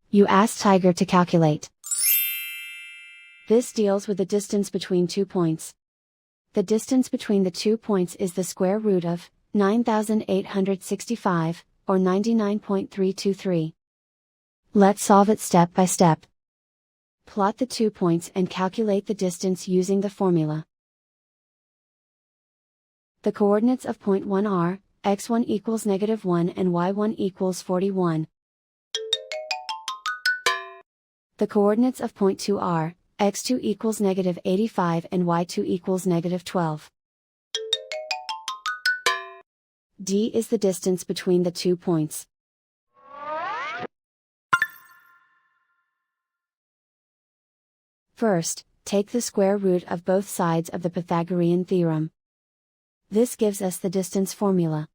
You ask Tiger to calculate. This deals with the distance between 2 points. The distance between the 2 points is the square root of 9,865, or 99.323. Let's solve it step by step. Plot the 2 points and calculate the distance using the formula. The coordinates of point 1 are, x1 equals -1 and y1 equals 41. The coordinates of point 2 are, x2 equals -85 and y2 equals -12. D is the distance between the 2 points. First, take the square root of both sides of the Pythagorean theorem. This gives us the distance formula.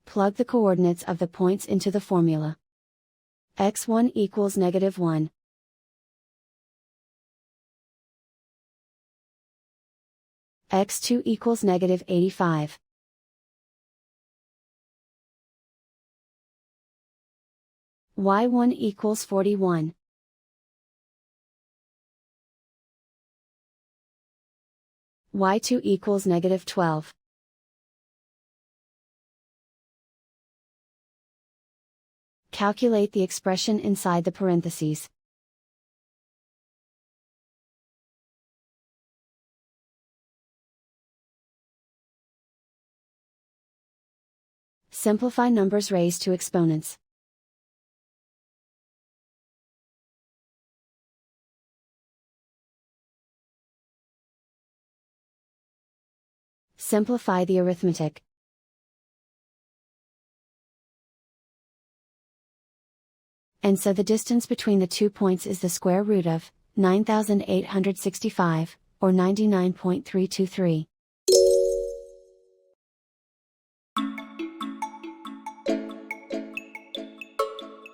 Plug the coordinates of the points into the formula. x1 equals -1. x2 equals -85. y1 equals 41. y2 equals -12. Calculate the expression inside the parentheses. Simplify numbers raised to exponents. Simplify the arithmetic. And so the distance between the 2 points is the square root of 9,865, or 99.323.